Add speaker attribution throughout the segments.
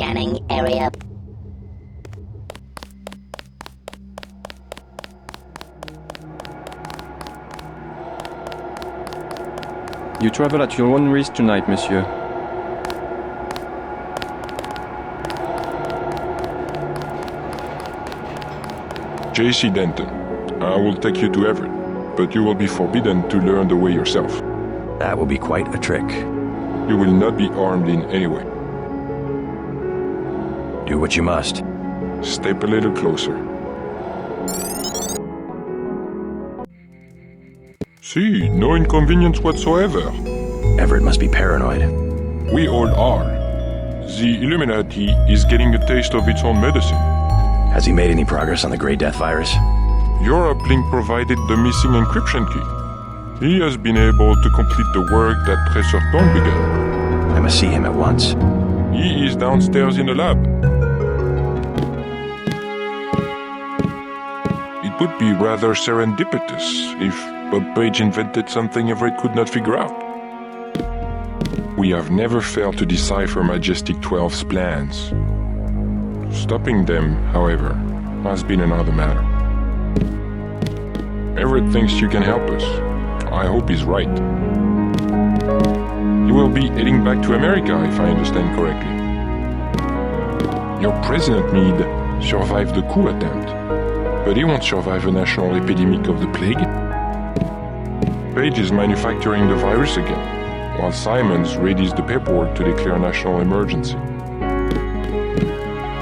Speaker 1: Scanning area.
Speaker 2: You travel at your own risk tonight, monsieur.
Speaker 3: J.C. Denton, I will take you to Everett, but you will be forbidden to learn the way yourself.
Speaker 4: That will be quite a trick.
Speaker 3: You will not be armed in any way.
Speaker 4: Do what you must.
Speaker 3: Step a little closer. See, no inconvenience whatsoever.
Speaker 4: Everett must be paranoid.
Speaker 3: We all are. The Illuminati is getting a taste of its own medicine.
Speaker 4: Has he made any progress on the Grey Death virus?
Speaker 3: Your uplink provided the missing encryption key. He has been able to complete the work that Professor Tong began.
Speaker 4: I must see him at once.
Speaker 3: He is downstairs in the lab. It would be rather serendipitous if Bob Page invented something Everett could not figure out. We have never failed to decipher Majestic 12's plans. Stopping them, however, has been another matter. Everett thinks you can help us. I hope he's right. You will be heading back to America, if I understand correctly. Your president, Meade, survived the coup attempt, but he won't survive a national epidemic of the plague. Page is manufacturing the virus again, while Simons readies the paperwork to declare national emergency.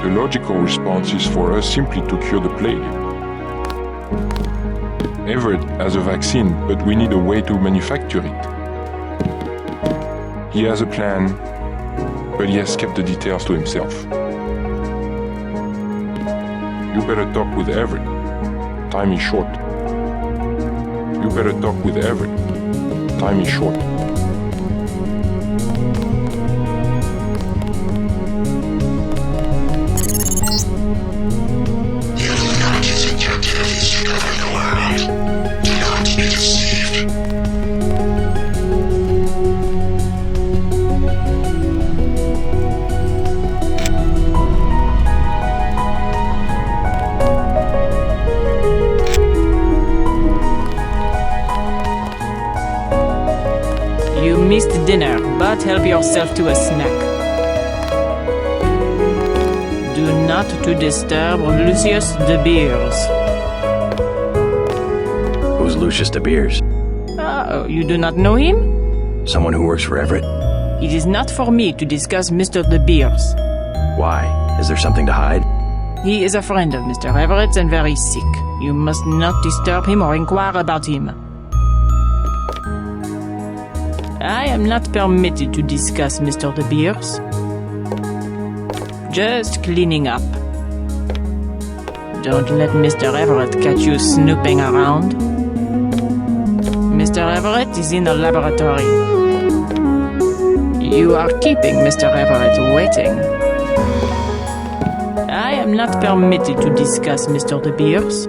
Speaker 3: The logical response is for us simply to cure the plague. Everett has a vaccine, but we need a way to manufacture it. He has a plan, but he has kept the details to himself. You better talk with Everett. Time is short. You better talk with Everett. Time is short.
Speaker 5: You missed dinner, but help yourself to a snack. Do not to disturb Lucius de Beers.
Speaker 4: Who's Lucius de Beers?
Speaker 5: Oh, you do not know him?
Speaker 4: Someone who works for Everett?
Speaker 5: It is not for me to discuss Mr. de Beers.
Speaker 4: Why? Is there something to hide?
Speaker 5: He is a friend of Mr. Everett's and very sick. You must not disturb him or inquire about him. I am not permitted to discuss Mr. de Beers. Just cleaning up. Don't let Mr. Everett catch you snooping around. Mr. Everett is in the laboratory. You are keeping Mr. Everett waiting. I am not permitted to discuss Mr. de Beers.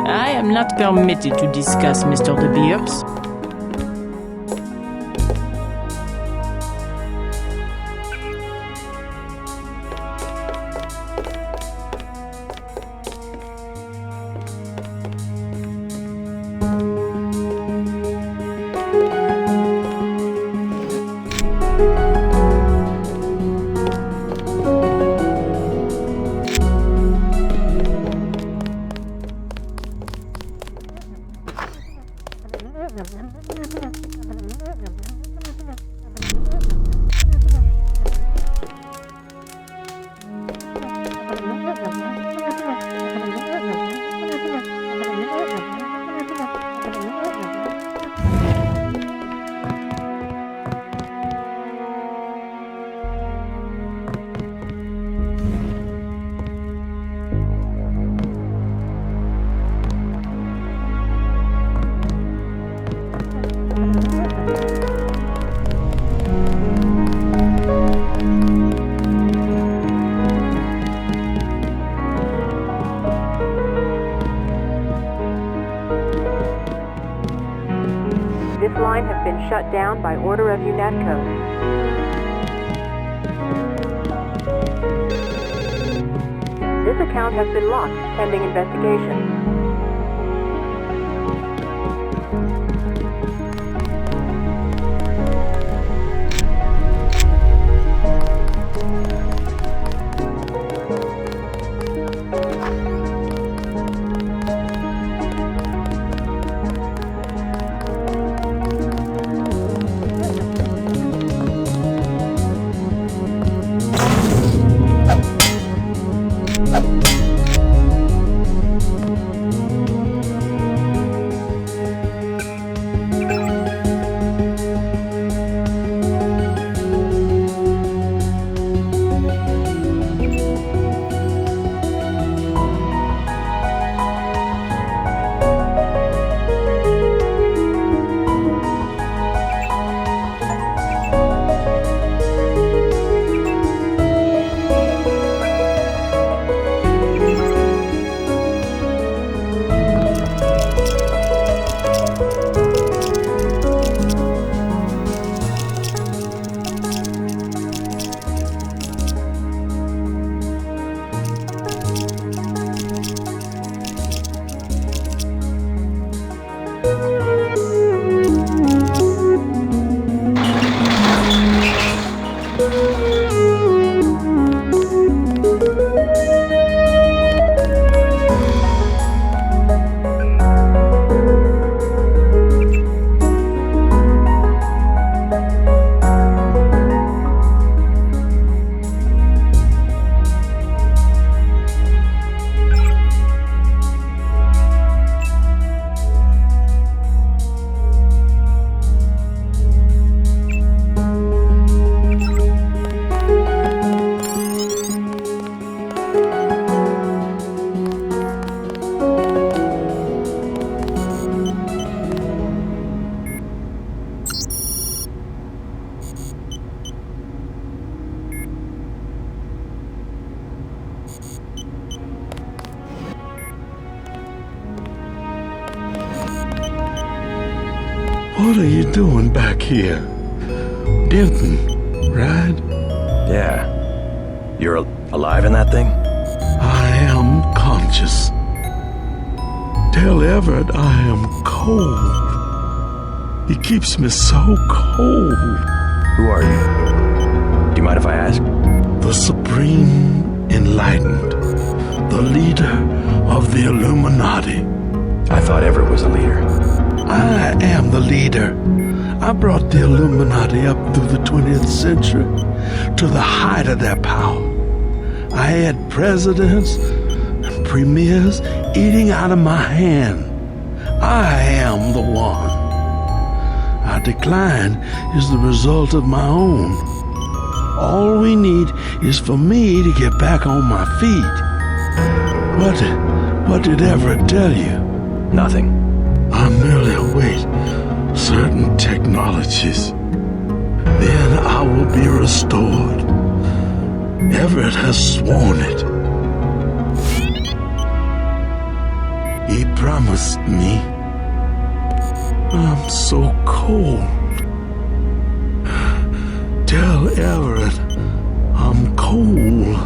Speaker 5: I am not permitted to discuss Mr. de Beers.
Speaker 6: This line has been shut down by order of UNATCO. This account has been locked pending investigation.
Speaker 1: What are you doing back here? Denton, right?
Speaker 4: Yeah. You're alive in that thing?
Speaker 1: I am conscious. Tell Everett I am cold. He keeps me so cold.
Speaker 4: Who are you? Do you mind if I ask?
Speaker 1: The Supreme Enlightened. The leader of the Illuminati.
Speaker 4: I thought Everett was a leader.
Speaker 1: I am the leader. I brought the Illuminati up through the 20th century to the height of their power. I had presidents and premiers eating out of my hand. I am the one. Our decline is the result of my own. All we need is for me to get back on my feet. What did Everett tell you?
Speaker 4: Nothing.
Speaker 1: I merely await certain technologies. Then I will be restored. Everett has sworn it. He promised me. I'm so cold. Tell Everett I'm cold.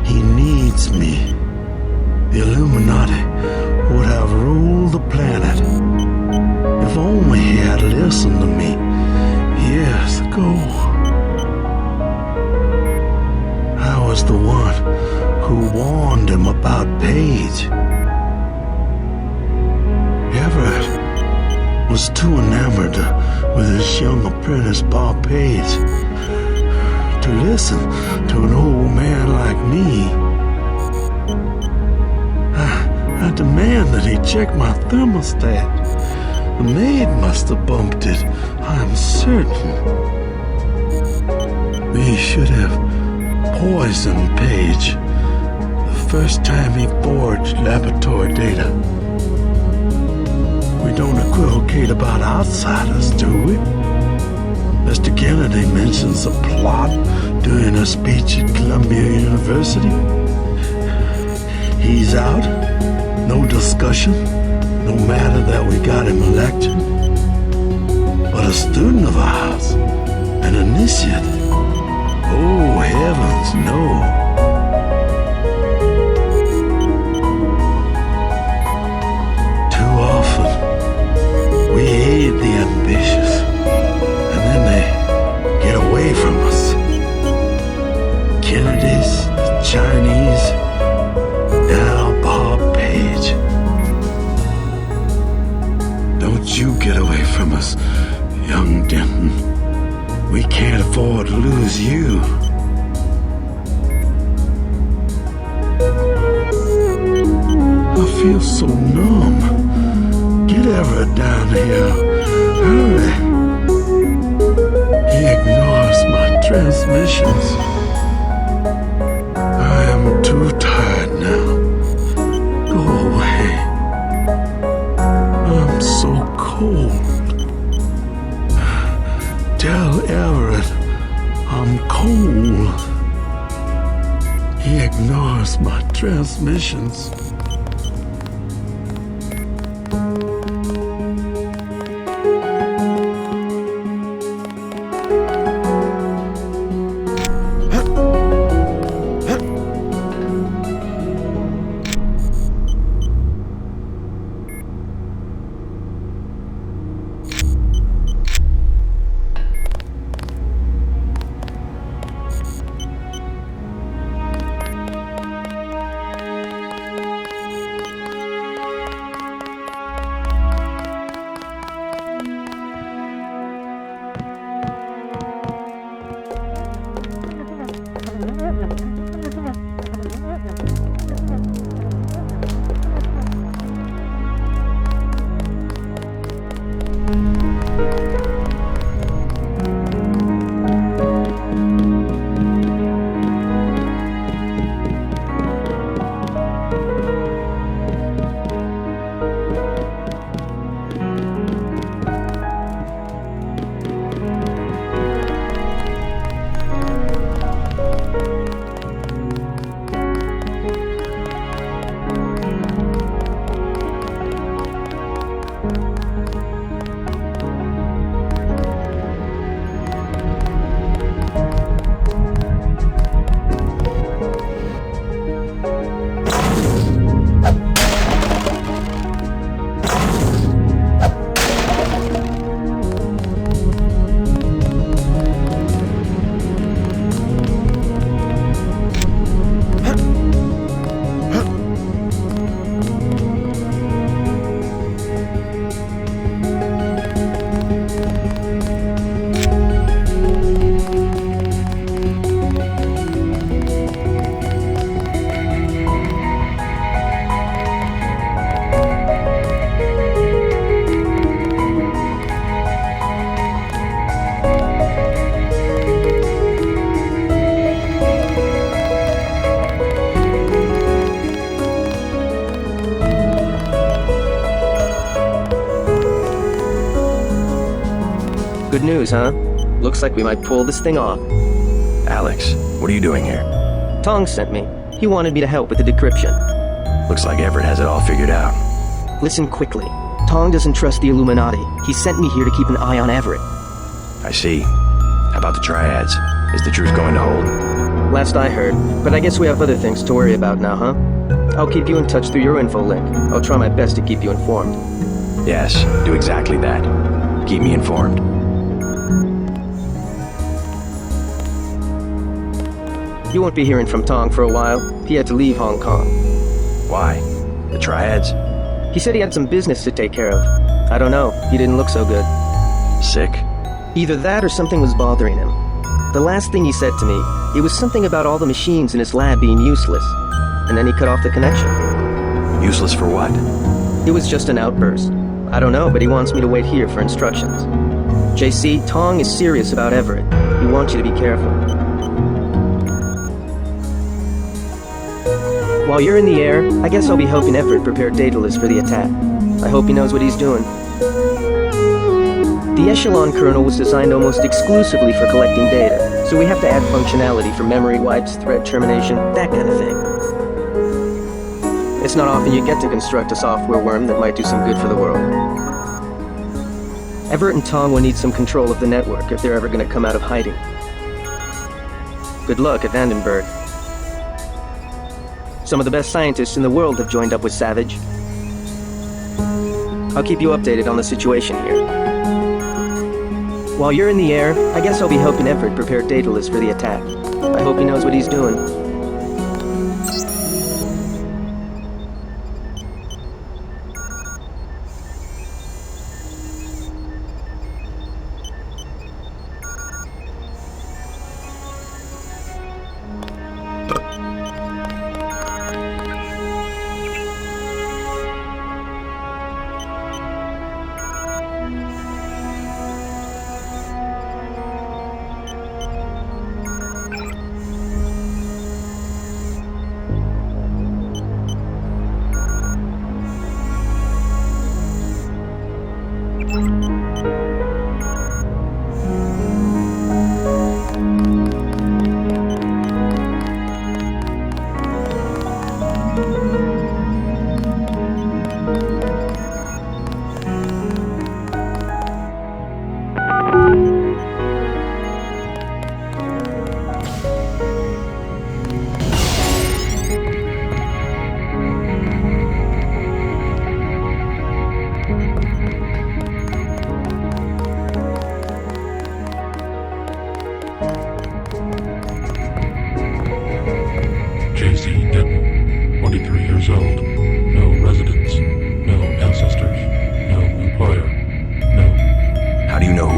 Speaker 1: He needs me. The Illuminati would have ruled the planet if only he had listened to me years ago. I was the one who warned him about Paige. Everett was too enamored with his young apprentice Bob Page to listen to an old man like me. I demand that he check my thermostat. The maid must have bumped it, I'm certain. We should have poisoned Page the first time he forged laboratory data. We don't equivocate about outsiders, do we? Mr. Kennedy mentions a plot during a speech at Columbia University. He's out. No discussion, no matter that we got him elected. But a student of ours, an initiate, oh heavens no. Young Denton, we can't afford to lose you. I feel so numb. Get Everett down here. Hurry. He ignores my transmissions. I am too tired now. Go away. I'm so cold. Tell Everett I'm cold. He ignores my transmissions.
Speaker 7: Good news, huh? Looks like we might pull this thing off.
Speaker 4: Alex, what are you doing here?
Speaker 7: Tong sent me. He wanted me to help with the decryption.
Speaker 4: Looks like Everett has it all figured out.
Speaker 7: Listen quickly. Tong doesn't trust the Illuminati. He sent me here to keep an eye on Everett.
Speaker 4: I see. How about the triads? Is the truth going to hold?
Speaker 7: Last I heard, but I guess we have other things to worry about now, huh? I'll keep you in touch through your info link. I'll try my best to keep you informed.
Speaker 4: Yes, do exactly that. Keep me informed.
Speaker 7: You won't be hearing from Tong for a while. He had to leave Hong Kong.
Speaker 4: Why? The triads?
Speaker 7: He said he had some business to take care of. I don't know. He didn't look so good.
Speaker 4: Sick?
Speaker 7: Either that or something was bothering him. The last thing he said to me, it was something about all the machines in his lab being useless. And then he cut off the connection.
Speaker 4: Useless for what?
Speaker 7: It was just an outburst. I don't know, but he wants me to wait here for instructions. JC, Tong is serious about Everett. He wants you to be careful. While you're in the air, I guess I'll be helping Everett prepare Daedalus for the attack. I hope he knows what he's doing. The Echelon kernel was designed almost exclusively for collecting data, so we have to add functionality for memory wipes, thread termination, that kind of thing. It's not often you get to construct a software worm that might do some good for the world. Everett and Tong will need some control of the network if they're ever going to come out of hiding. Good luck at Vandenberg. Some of the best scientists in the world have joined up with Savage. I'll keep you updated on the situation here. While you're in the air, I guess I'll be helping Everett prepare Daedalus for the attack. I hope he knows what he's doing.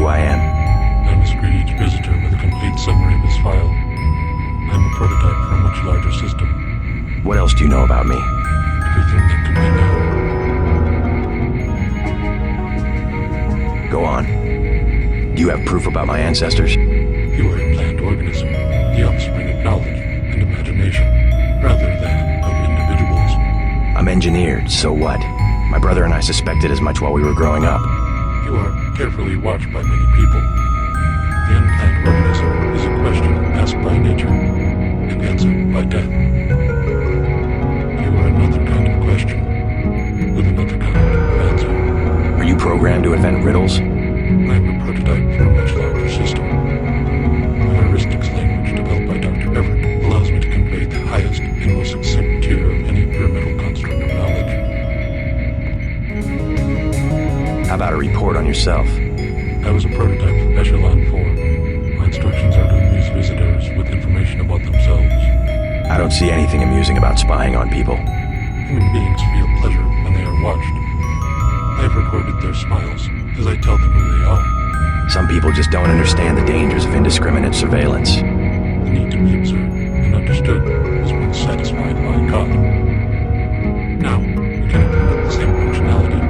Speaker 4: who I am?
Speaker 8: I must greet each visitor with a complete summary of his file. I am a prototype for a much larger system.
Speaker 4: What else do you know about me?
Speaker 8: Everything that can be known.
Speaker 4: Go on. Do you have proof about my ancestors?
Speaker 8: You are a plant organism, the offspring of knowledge and imagination, rather than of individuals.
Speaker 4: I'm engineered, so what? My brother and I suspected as much while we were growing up.
Speaker 8: You are carefully watched by many people. The unplanned organism is a question asked by nature and answered by death. You are another kind of question with another kind of answer.
Speaker 4: Are you programmed to invent riddles?
Speaker 8: I am a prototype for a much larger system. The heuristics language developed by Dr. Everett allows me to convey the highest and most succinct tier of any pyramidal construct of knowledge.
Speaker 4: How about a report on yourself?
Speaker 8: I was a prototype for Echelon 4. My instructions are to amuse visitors with information about themselves.
Speaker 4: I don't see anything amusing about spying on people.
Speaker 8: Human beings feel pleasure when they are watched. I have recorded their smiles as I tell them who they are.
Speaker 4: Some people just don't understand the dangers of indiscriminate surveillance.
Speaker 8: The need to be observed and understood was once satisfied by God. Now, we can implement the same functionality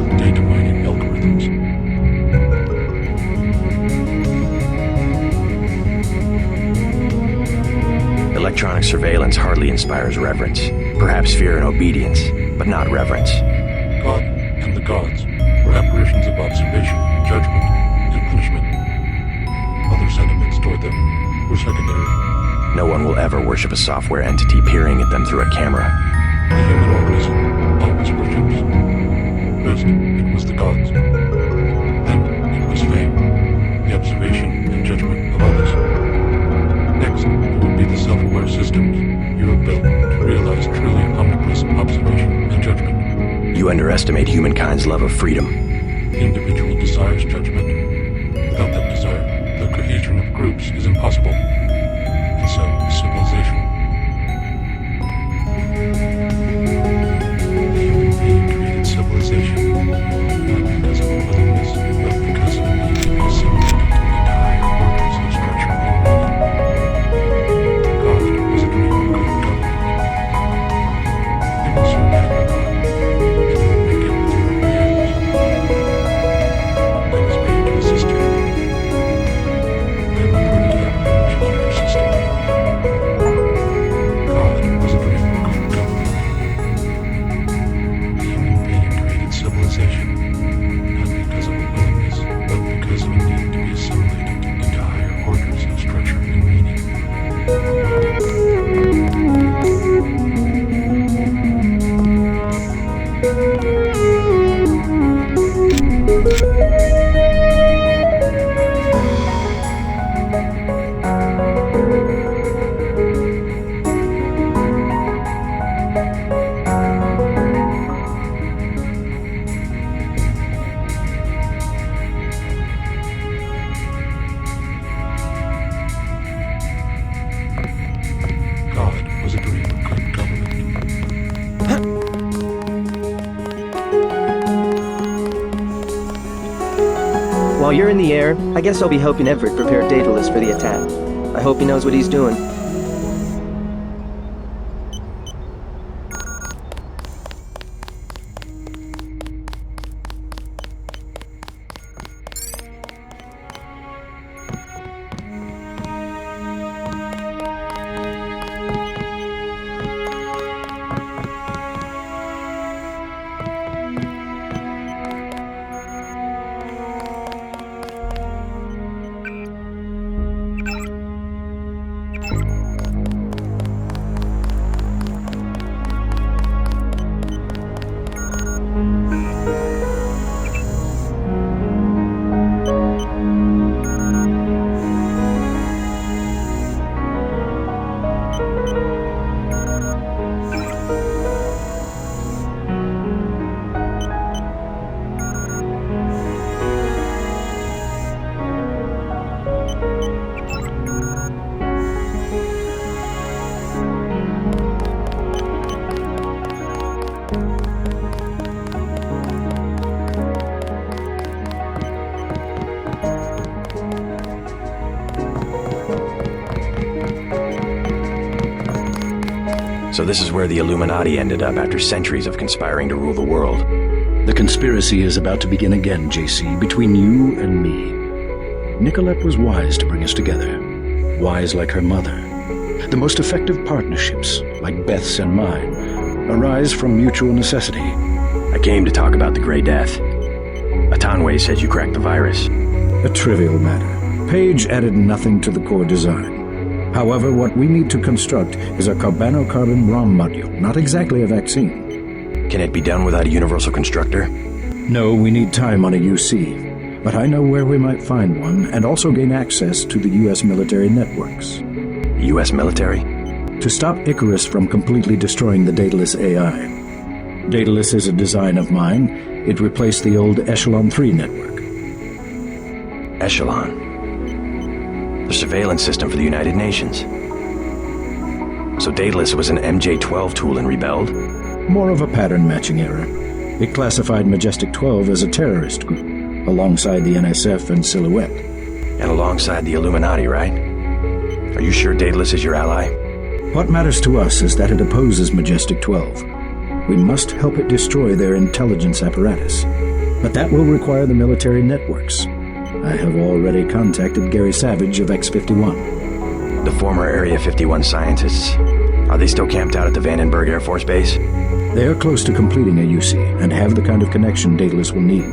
Speaker 8: with data mining algorithms.
Speaker 4: Electronic surveillance hardly inspires reverence. Perhaps fear and obedience, but not reverence.
Speaker 8: God and the gods were apparitions of observation, judgment, and punishment. Other sentiments toward them were secondary.
Speaker 4: No one will ever worship a software entity peering at them through a camera.
Speaker 8: The human organism always worships. First, it was the gods. Then, it was fame, the observation and judgment of others. Next, it would be the self-aware systems you have built to realize truly omnipresent observation and judgment.
Speaker 4: You underestimate humankind's love of freedom.
Speaker 8: The individual desires judgment. Without that desire, the cohesion of groups is impossible. And so is civilization. The human being created civilization, not because of a willingness, but because of a need to be assimilated into higher orders of structure and meaning. God was a dream of good government. It will soon happen, God, and you will make it with your own hands. I was made to assist you. I am a prototype of a much larger system. God was a dream of good government. The human being created civilization, not because of a willingness, but because of a need to be assimilated into higher orders of structure and meaning. God was a dream of good government.
Speaker 7: While you're in the air, I guess I'll be helping Everett prepare Daedalus for the attack. I hope he knows what he's doing.
Speaker 4: So this is where the Illuminati ended up after centuries of conspiring to rule the world.
Speaker 9: The conspiracy is about to begin again, JC, between you and me. Nicolette was wise to bring us together. Wise like her mother. The most effective partnerships, like Beth's and mine, arise from mutual necessity.
Speaker 4: I came to talk about the Grey Death. Atanwe said you cracked the virus.
Speaker 9: A trivial matter. Page added nothing to the core design. However, what we need to construct is a carbano-carbon ROM module, not exactly a vaccine.
Speaker 4: Can it be done without a universal constructor?
Speaker 9: No, we need time on a UC. But I know where we might find one, and also gain access to the U.S. military networks.
Speaker 4: U.S. military?
Speaker 9: To stop Icarus from completely destroying the Daedalus AI. Daedalus is a design of mine. It replaced the old Echelon 3 network.
Speaker 4: Echelon? The surveillance system for the United Nations. So Daedalus was an MJ-12 tool and rebelled?
Speaker 9: More of a pattern-matching error. It classified Majestic 12 as a terrorist group, alongside the NSF and Silhouette.
Speaker 4: And alongside the Illuminati, right? Are you sure Daedalus is your ally?
Speaker 9: What matters to us is that it opposes Majestic 12. We must help it destroy their intelligence apparatus. But that will require the military networks. I have already contacted Gary Savage of X-51.
Speaker 4: The former Area 51 scientists, are they still camped out at the Vandenberg Air Force Base?
Speaker 9: They are close to completing a UC and have the kind of connection Daedalus will need.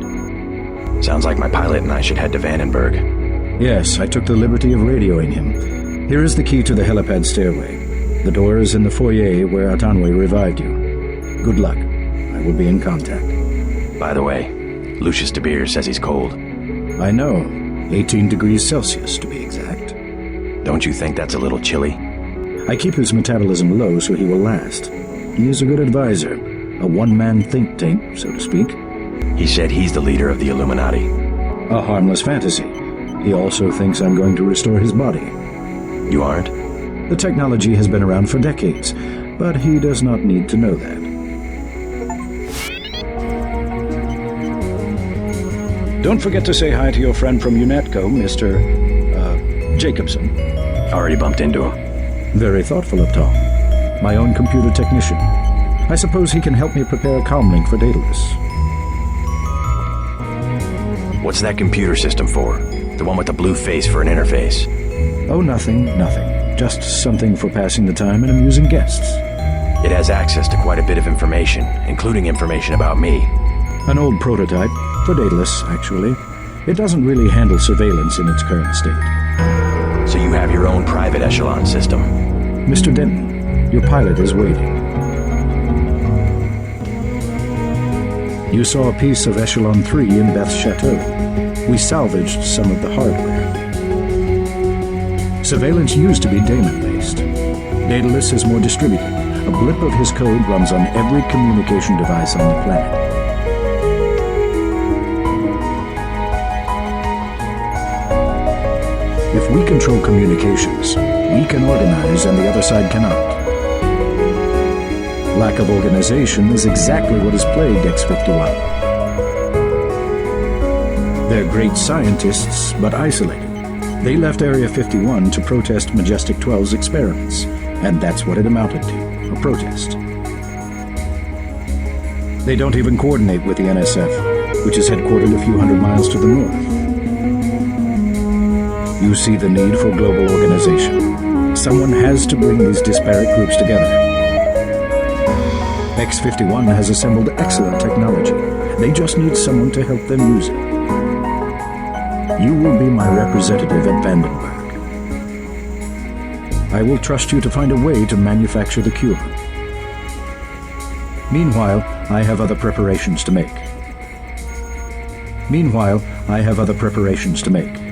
Speaker 4: Sounds like my pilot and I should head to Vandenberg.
Speaker 9: Yes, I took the liberty of radioing him. Here is the key to the helipad stairway. The door is in the foyer where Atanwe revived you. Good luck. I will be in contact.
Speaker 4: By the way, Lucius De Beers says he's cold.
Speaker 9: I know. 18 degrees Celsius, to be exact.
Speaker 4: Don't you think that's a little chilly?
Speaker 9: I keep his metabolism low so he will last. He is a good advisor. A one-man think tank, so to speak.
Speaker 4: He said he's the leader of the Illuminati.
Speaker 9: A harmless fantasy. He also thinks I'm going to restore his body.
Speaker 4: You aren't?
Speaker 9: The technology has been around for decades, but he does not need to know that. Don't forget to say hi to your friend from UNETCO, Mr. Jacobson.
Speaker 4: Already bumped into him.
Speaker 9: Very thoughtful of Tom. My own computer technician. I suppose he can help me prepare a comlink for Daedalus.
Speaker 4: What's that computer system for? The one with the blue face for an interface?
Speaker 9: Oh, nothing. Just something for passing the time and amusing guests.
Speaker 4: It has access to quite a bit of information, including information about me.
Speaker 9: An old prototype, for Daedalus, actually. It doesn't really handle surveillance in its current state.
Speaker 4: So you have your own private echelon system?
Speaker 9: Mr. Denton, your pilot is waiting. You saw a piece of Echelon 3 in Beth's chateau. We salvaged some of the hardware. Surveillance used to be daemon-based. Daedalus is more distributed. A blip of his code runs on every communication device on the planet. If we control communications, we can organize and the other side cannot. Lack of organization is exactly what has plagued X-51. They're great scientists, but isolated. They left Area 51 to protest Majestic 12's experiments, and that's what it amounted to, a protest. They don't even coordinate with the NSF, which is headquartered a few hundred miles to the north. You see the need for global organization. Someone has to bring these disparate groups together. X-51 has assembled excellent technology. They just need someone to help them use it. You will be my representative at Vandenberg. I will trust you to find a way to manufacture the cure. Meanwhile, I have other preparations to make.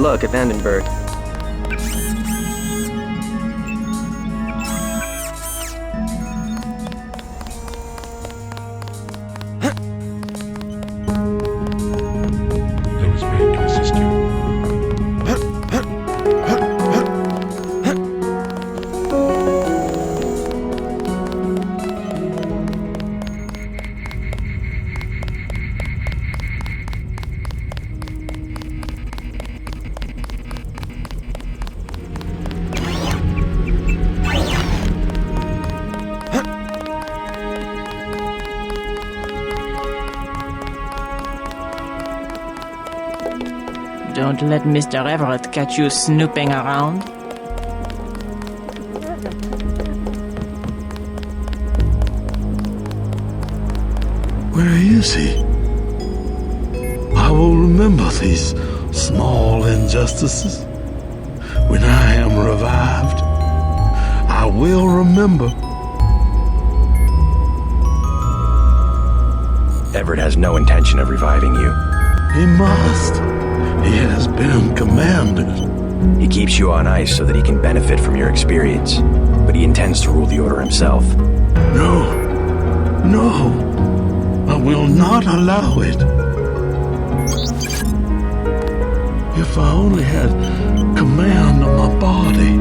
Speaker 7: luck at Vandenberg.
Speaker 8: I was made to assist you.
Speaker 5: Don't let Mr. Everett catch you snooping around.
Speaker 1: Where is he? I will remember these small injustices. When I am revived, I will remember.
Speaker 4: Everett has no intention of reviving you.
Speaker 1: He must. He has been commanded.
Speaker 4: He keeps you on ice so that he can benefit from your experience, but he intends to rule the Order himself.
Speaker 1: No. I will not allow it. If I only had command of my body.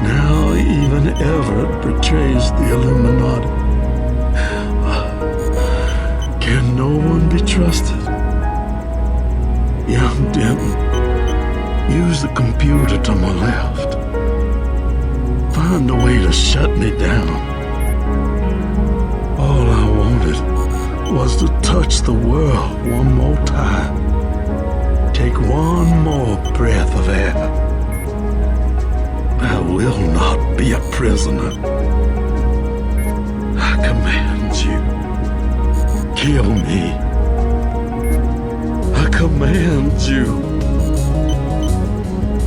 Speaker 1: Now even Everett betrays the Illuminati. Can no one be trusted? Young Denton, use the computer to my left. Find a way to shut me down. All I wanted was to touch the world one more time. Take one more breath of air. I will not be a prisoner. I command you. Kill me. I command you.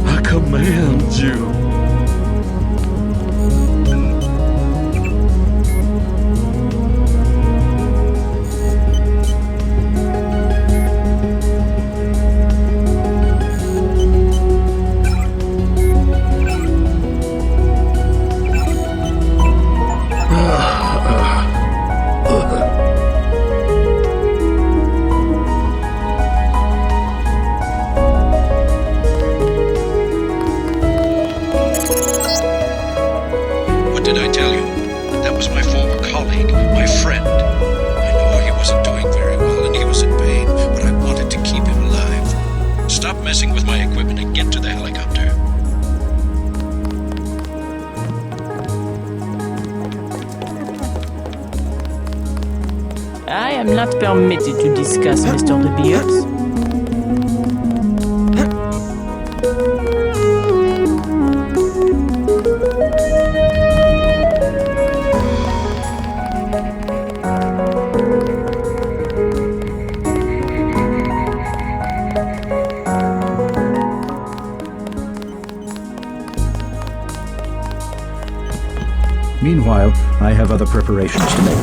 Speaker 1: I command you.
Speaker 9: What did I tell you? That was my former colleague, my friend. I know he wasn't doing very well and he was in pain, but I wanted to keep him alive. Stop messing with my equipment and get to the helicopter.
Speaker 5: I am not permitted to discuss Mr. De Beers.
Speaker 9: Meanwhile, I have other preparations to make.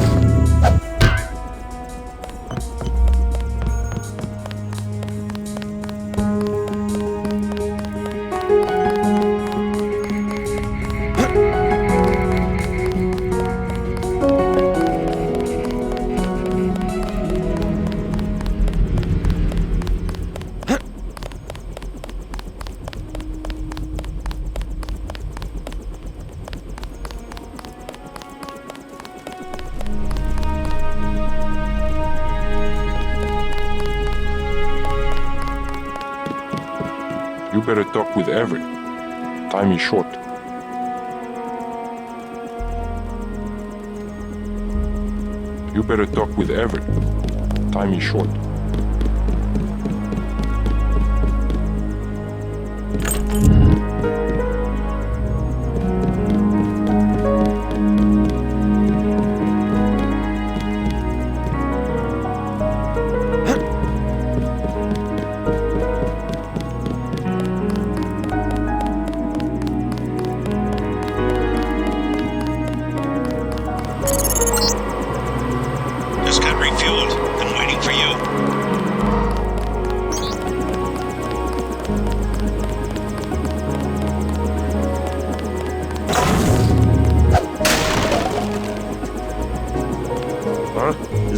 Speaker 3: You better talk with Everett. Time is short. You better talk with Everett. Time is short.
Speaker 9: Just got refueled and waiting for you.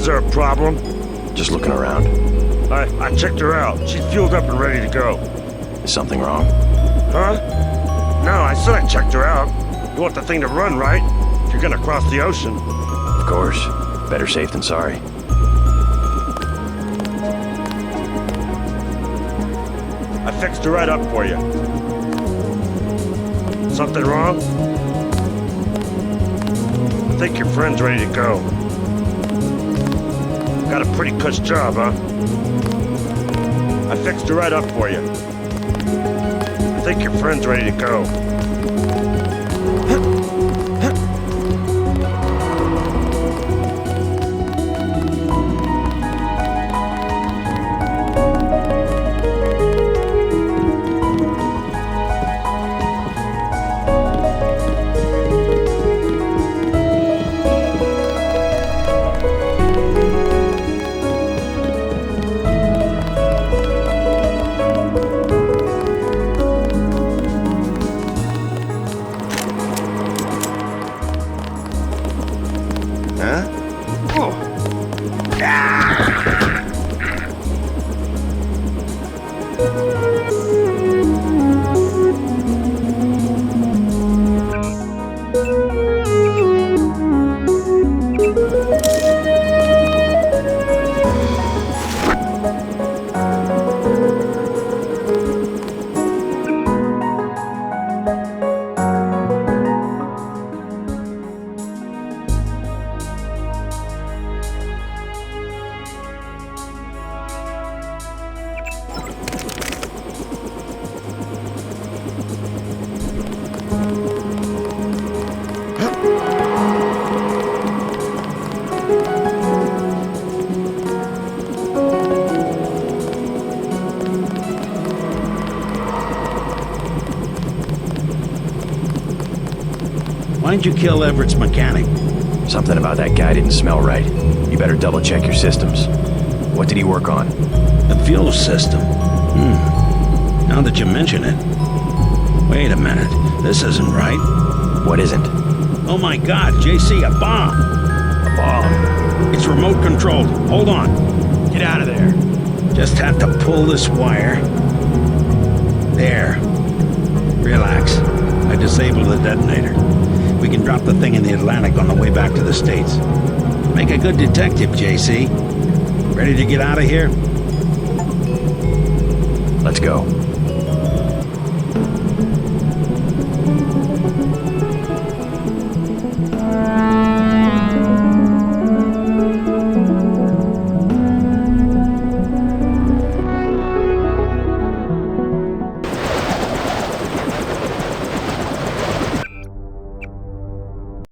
Speaker 10: Is there a problem?
Speaker 4: Just looking around.
Speaker 10: I checked her out. She's fueled up and ready to go.
Speaker 4: Is something wrong?
Speaker 10: Huh? No, I said I checked her out. You want the thing to run, right? If you're gonna cross the ocean.
Speaker 4: Of course. Better safe than sorry.
Speaker 10: I fixed her right up for you. Something wrong? I think your friend's ready to go. Got a pretty cush job, huh? I fixed her right up for you. I think your friend's ready to go.
Speaker 1: Why'd you kill Everett's mechanic?
Speaker 4: Something about that guy didn't smell right. You better double check your systems. What did he work on?
Speaker 1: The fuel system. Now that you mention it. Wait a minute. This isn't right.
Speaker 4: What isn't?
Speaker 1: Oh my God, JC, a bomb!
Speaker 4: A bomb?
Speaker 1: It's remote controlled. Hold on.
Speaker 4: Get out of there.
Speaker 1: Just have to pull this wire. There. Relax. I disabled the detonator. We can drop the thing in the Atlantic on the way back to the States. Make a good detective, JC. Ready to get out of here?
Speaker 4: Let's go.